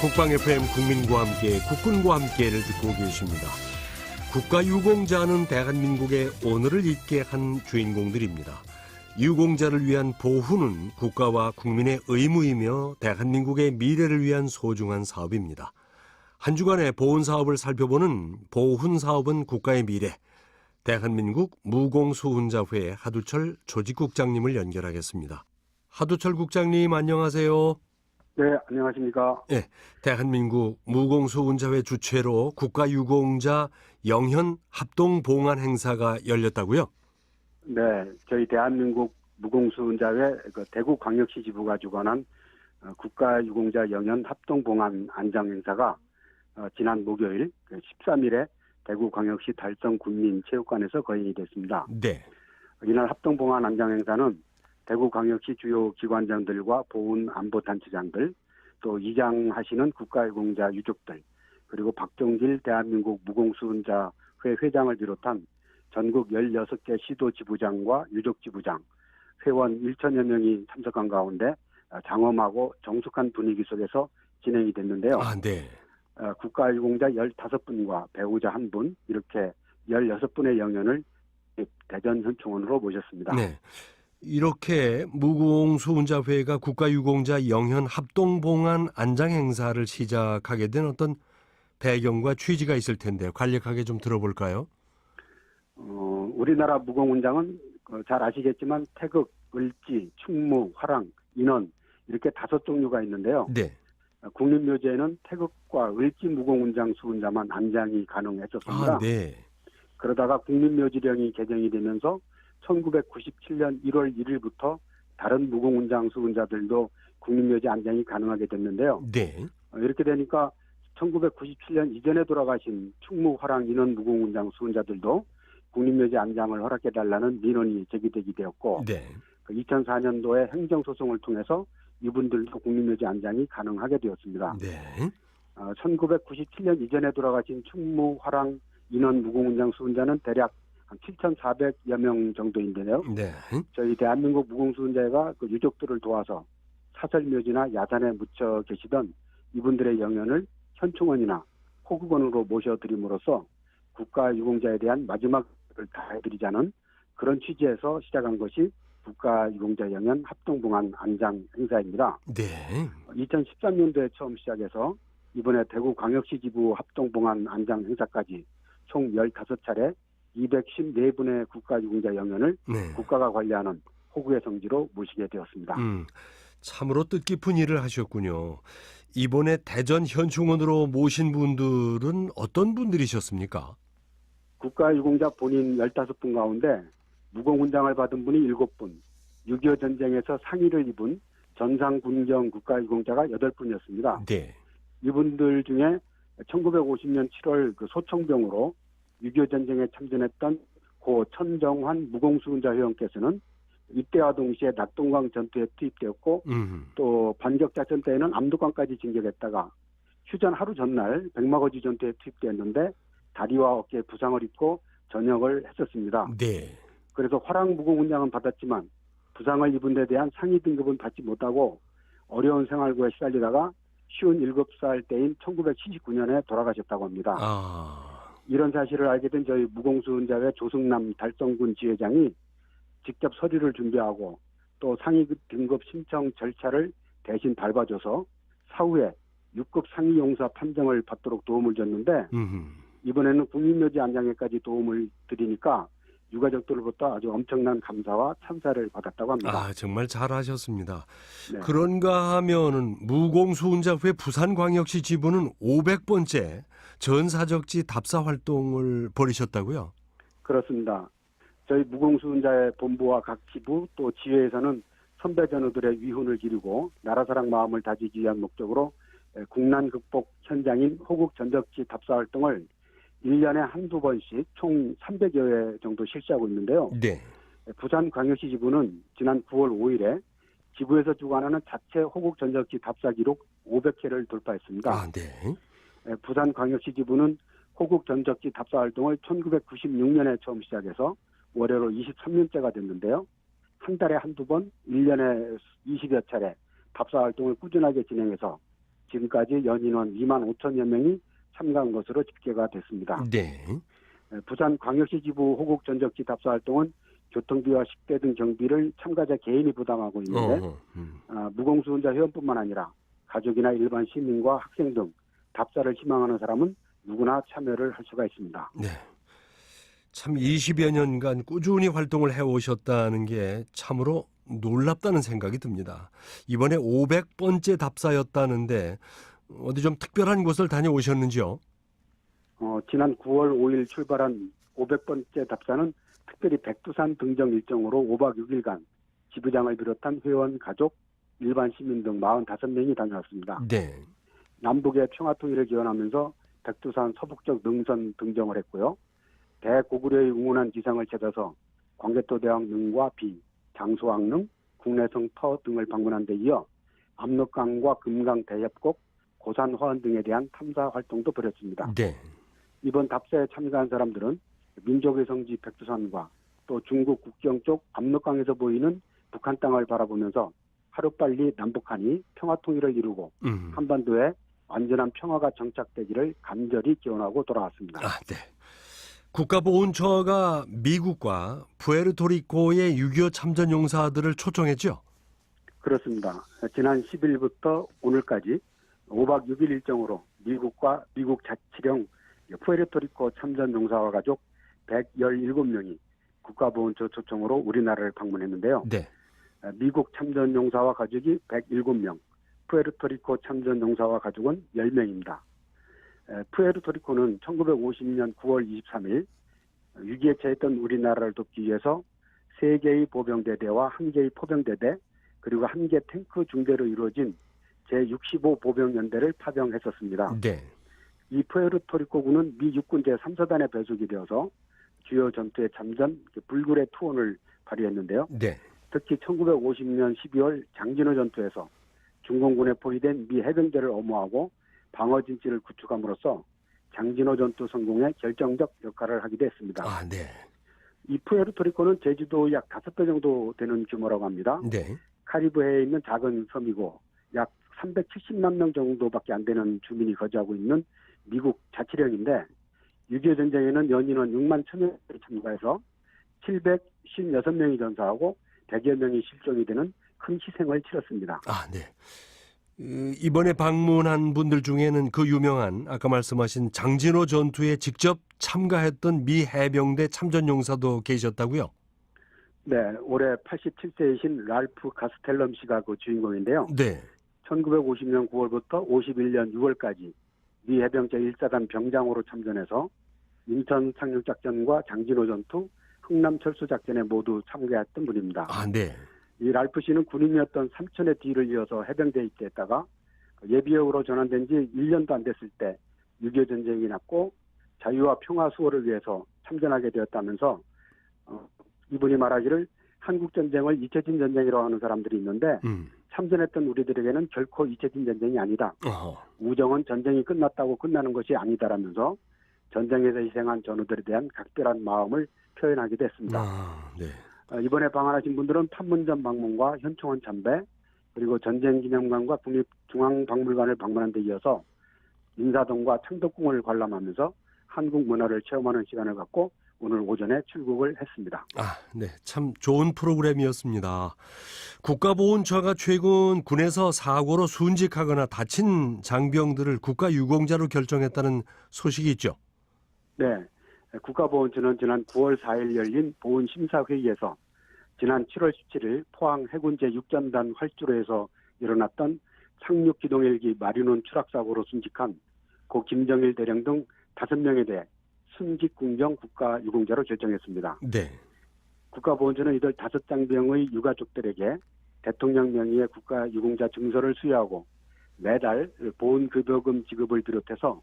국방 FM 국민과 함께 국군과 함께를 듣고 계십니다. 국가유공자는 대한민국의 오늘을 있게 한 주인공들입니다. 유공자를 위한 보훈은 국가와 국민의 의무이며 대한민국의 미래를 위한 소중한 사업입니다. 한 주간의 보훈사업을 살펴보는 보훈사업은 국가의 미래. 대한민국 무공수훈자회 하두철 조직국장님을 연결하겠습니다. 하두철 국장님 안녕하세요. 네, 안녕하십니까. 네, 대한민국 무공수훈자회 주최로 국가유공자 영현 합동봉안 행사가 열렸다고요? 네, 저희 대한민국 무공수훈자회 대구광역시 지부가 주관한 국가유공자 영현 합동봉안 안장 행사가 지난 목요일 13일에 대구광역시 달성군민체육관에서 거행이 됐습니다. 네. 이날 합동봉안 안장 행사는 대구광역시 주요 기관장들과 보훈안보단체장들, 또 이장하시는 국가유공자 유족들, 그리고 박종길 대한민국 무공수훈자회 회장을 비롯한 전국 16개 시도지부장과 유족지부장, 회원 1천여 명이 참석한 가운데 장엄하고 정숙한 분위기 속에서 진행이 됐는데요. 네. 국가유공자 15분과 배우자 1분, 이렇게 16분의 영연을 대전 현충원으로 모셨습니다. 네. 이렇게 무공수훈자회가 국가유공자 영현 합동봉안 안장 행사를 시작하게 된 어떤 배경과 취지가 있을 텐데 간략하게 좀 들어볼까요? 우리나라 무공훈장은 잘 아시겠지만 태극, 을지, 충무, 화랑, 인원 이렇게 5종류가 있는데요. 네. 국립묘지에는 태극과 을지 무공훈장 수훈자만 안장이 가능했었습니다. 네. 그러다가 국립묘지령이 개정이 되면서 1997년 1월 1일부터 다른 무공훈장 수훈자들도 국립묘지 안장이 가능하게 됐는데요. 네. 이렇게 되니까 1997년 이전에 돌아가신 충무, 화랑, 인원 무공훈장 수훈자들도 국립묘지 안장을 허락해달라는 민원이 제기되게 되었고, 네. 2004년도에 행정소송을 통해서 이분들도 국립묘지 안장이 가능하게 되었습니다. 네. 1997년 이전에 돌아가신 충무, 화랑, 인원 무공훈장 수훈자는 대략 한 7,400여 명 정도인데요. 네. 저희 대한민국 무공수훈자회가 그 유족들을 도와서 사설묘지나 야산에 묻혀 계시던 이분들의 영연을 현충원이나 호국원으로 모셔드림으로써 국가유공자에 대한 마지막을 다해드리자는 그런 취지에서 시작한 것이 국가유공자 영연 합동봉안 안장 행사입니다. 네. 2013년도에 처음 시작해서 이번에 대구광역시 지부 합동봉안 안장 행사까지 총 15차례 214분의 국가유공자 영연을 네. 국가가 관리하는 호국의 성지로 모시게 되었습니다. 참으로 뜻깊은 일을 하셨군요. 이번에 대전 현충원으로 모신 분들은 어떤 분들이셨습니까? 국가유공자 본인 15분 가운데 무공훈장을 받은 분이 7분, 6.25 전쟁에서 상의를 입은 전상군경 국가유공자가 8분이었습니다. 네. 이분들 중에 1950년 7월 그 소청병으로 6.25 전쟁에 참전했던 고 천정환 무공수훈자 회원께서는 이때와 동시에 낙동강 전투에 투입되었고 또 반격작전 때에는 압록강까지 진격했다가 휴전 하루 전날 백마거지 전투에 투입되었는데 다리와 어깨에 부상을 입고 전역을 했었습니다. 네. 그래서 화랑 무공훈장은 받았지만 부상을 입은 데 대한 상위 등급은 받지 못하고 어려운 생활고에 시달리다가 57살 때인 1979년에 돌아가셨다고 합니다. 이런 사실을 알게 된 저희 무공수훈자회 조승남 달성군 지회장이 직접 서류를 준비하고 또 상위 등급 신청 절차를 대신 밟아줘서 사후에 6급 상위 용사 판정을 받도록 도움을 줬는데 이번에는 국립묘지 안장에까지 도움을 드리니까 유가족들로부터 아주 엄청난 감사와 찬사를 받았다고 합니다. 정말 잘하셨습니다. 네. 그런가 하면은 무공수훈자회 부산광역시 지부는 500번째 전사적지 답사 활동을 벌이셨다고요? 그렇습니다. 저희 무공수훈자회 본부와 각 지부 또 지회에서는 선배 전우들의 위훈을 기리고 나라사랑 마음을 다지기 위한 목적으로 국난 극복 현장인 호국 전적지 답사 활동을 1년에 한두 번씩 총 300여 회 정도 실시하고 있는데요. 네. 부산광역시 지부는 지난 9월 5일에 지부에서 주관하는 자체 호국 전적지 답사 기록 500회를 돌파했습니다. 네. 부산광역시 지부는 호국 전적지 답사 활동을 1996년에 처음 시작해서 월요로 23년째가 됐는데요. 한 달에 한두 번, 1년에 20여 차례 답사 활동을 꾸준하게 진행해서 지금까지 연인원 2만 5천여 명이 참가한 것으로 집계가 됐습니다. 네. 부산광역시 지부 호국 전적지 답사 활동은 교통비와 식대 등 경비를 참가자 개인이 부담하고 있는데 무공수운자 회원뿐만 아니라 가족이나 일반 시민과 학생 등 답사를 희망하는 사람은 누구나 참여를 할 수가 있습니다. 네. 참 20여 년간 꾸준히 활동을 해오셨다는 게 참으로 놀랍다는 생각이 듭니다. 이번에 500번째 답사였다는데 어디 좀 특별한 곳을 다녀오셨는지요? 지난 9월 5일 출발한 500번째 답사는 특별히 백두산 등정 일정으로 5박 6일간 지부장을 비롯한 회원, 가족, 일반 시민 등 45명이 다녀왔습니다. 네. 남북의 평화통일을 기원하면서 백두산 서북쪽 능선 등정을 했고요. 대고구려의 웅운한 기상을 찾아서 광개토대왕 능과 비, 장소왕릉, 국내성 터 등을 방문한 데 이어 압록강과 금강 대협곡, 고산 화원 등에 대한 탐사 활동도 벌였습니다. 네. 이번 답사에 참가한 사람들은 민족의 성지 백두산과 또 중국 국경 쪽 압록강에서 보이는 북한 땅을 바라보면서 하루빨리 남북한이 평화통일을 이루고 한반도에 완전한 평화가 정착되기를 간절히 기원하고 돌아왔습니다. 아, 네. 국가보훈처가 미국과 푸에르토리코의 6.25 참전용사들을 초청했죠? 그렇습니다. 지난 10일부터 오늘까지 5박 6일 일정으로 미국과 미국 자치령 푸에르토리코 참전용사와 가족 117명이 국가보훈처 초청으로 우리나라를 방문했는데요. 네. 미국 참전용사와 가족이 107명, 푸에르토리코 참전용사와 가족은 10명입니다. 푸에르토리코는 1950년 9월 23일 위기에 처했던 우리나라를 돕기 위해서 3개의 보병대대와 1개의 포병대대 그리고 1개 탱크 중대로 이루어진 제65 보병연대를 파병했었습니다. 네. 이 푸에르토리코군은 미 육군 제3사단에 배속이 되어서 주요 전투에 참전, 불굴의 투혼을 발휘했는데요. 네. 특히 1950년 12월 장진호 전투에서 중공군에 포위된 미 해병대를 엄호하고 방어 진지를 구축함으로써 장진호 전투 성공에 결정적 역할을 하기도 했습니다. 아, 네. 이 푸에르토리코는 제주도 약 5배 정도 되는 규모라고 합니다. 네. 카리브해에 있는 작은 섬이고 약 370만 명 정도밖에 안 되는 주민이 거주하고 있는 미국 자치령인데 6.25 전쟁에는 연인원 6만 1천명이 참가해서 756명이 전사하고 100여 명이 실종이 되는 큰 희생을 치렀습니다. 아, 네. 이번에 방문한 분들 중에는 그 유명한 아까 말씀하신 장진호 전투에 직접 참가했던 미 해병대 참전용사도 계셨다고요? 네, 올해 87세이신 랄프 가스텔럼 씨가 그 주인공인데요. 네. 1950년 9월부터 51년 6월까지 미 해병 제1사단 병장으로 참전해서 인천 상륙작전과 장진호 전투, 흥남 철수작전에 모두 참가했던 분입니다. 아, 네. 이 랄프 씨는 군인이었던 삼촌의 뒤를 이어서 해병대에 입대했다가 예비역으로 전환된 지 1년도 안 됐을 때 6.25 전쟁이 났고 자유와 평화 수호를 위해서 참전하게 되었다면서 이분이 말하기를 한국전쟁을 잊혀진 전쟁이라고 하는 사람들이 있는데 참전했던 우리들에게는 결코 잊혀진 전쟁이 아니다. 우정은 전쟁이 끝났다고 끝나는 것이 아니다라면서 전쟁에서 희생한 전우들에 대한 각별한 마음을 표현하기도 했습니다. 아, 네. 이번에 방한하신 분들은 판문점 방문과 현충원 참배 그리고 전쟁기념관과 국립중앙박물관을 방문한 데 이어서 인사동과 창덕궁을 관람하면서 한국 문화를 체험하는 시간을 갖고 오늘 오전에 출국을 했습니다. 아, 네. 참 좋은 프로그램이었습니다. 국가보훈처가 최근 군에서 사고로 순직하거나 다친 장병들을 국가유공자로 결정했다는 소식이 있죠? 네. 국가보훈처는 지난 9월 4일 열린 보훈심사회의에서 지난 7월 17일 포항 해군 제6전단 활주로에서 일어났던 착륙기동 헬기 마리논 추락사고로 순직한 고 김정일 대령 등 5명에 대해 순직궁정 국가유공자로 결정했습니다. 네. 국가보훈처는 이들 5장병의 유가족들에게 대통령 명의의 국가유공자 증서를 수여하고 매달 보훈급여금 지급을 비롯해서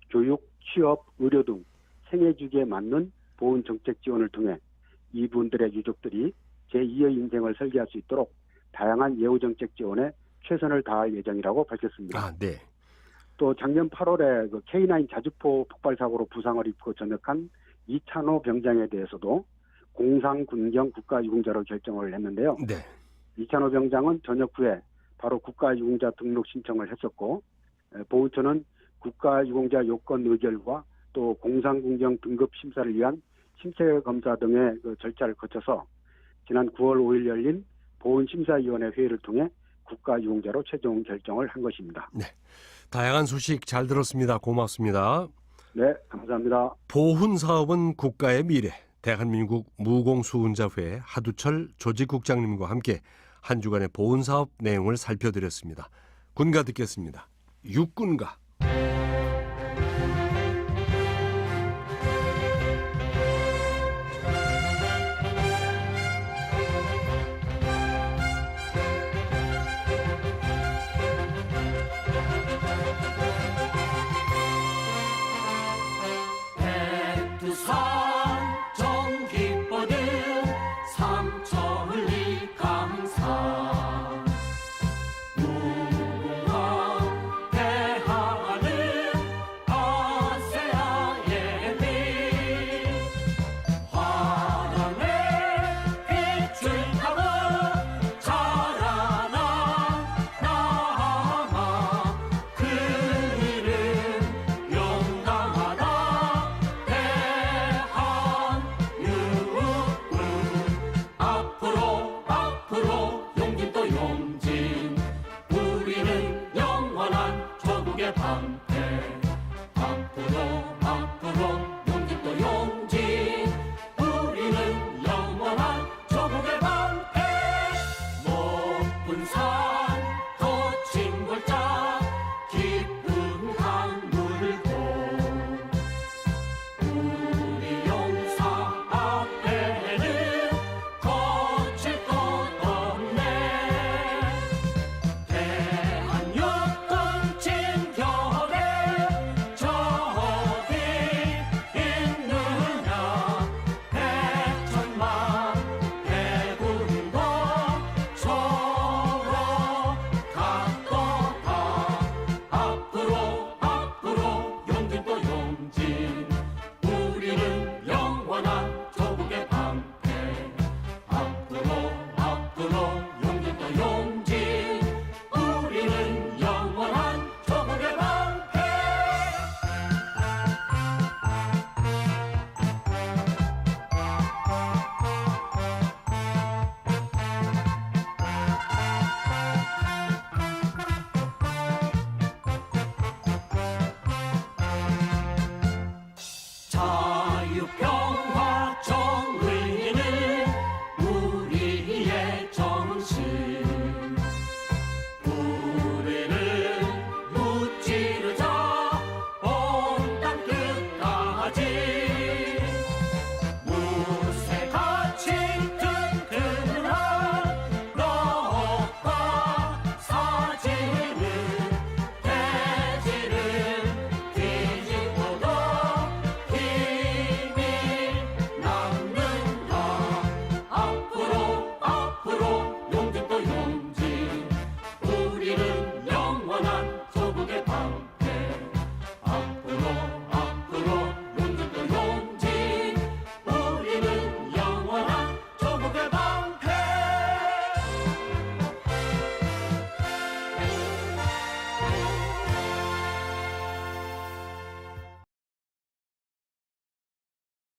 교육, 취업, 의료 등 생애주기에 맞는 보훈정책 지원을 통해 이분들의 유족들이 제2의 인생을 설계할 수 있도록 다양한 예우정책 지원에 최선을 다할 예정이라고 밝혔습니다. 아, 네. 또 작년 8월에 그 K9 자주포 폭발 사고로 부상을 입고 전역한 이찬호 병장에 대해서도 공상군경 국가유공자로 결정을 했는데요. 네. 이찬호 병장은 전역 후에 바로 국가유공자 등록 신청을 했었고 보훈처는 국가유공자 요건 의결과 또 공상공정 등급 심사를 위한 신체 검사 등의 그 절차를 거쳐서 지난 9월 5일 열린 보훈심사위원회 회의를 통해 국가유공자로 최종 결정을 한 것입니다. 네, 다양한 소식 잘 들었습니다. 고맙습니다. 네, 감사합니다. 보훈 사업은 국가의 미래. 대한민국 무공수훈자회 하두철 조직국장님과 함께 한 주간의 보훈 사업 내용을 살펴드렸습니다. 군가 듣겠습니다. 육군가.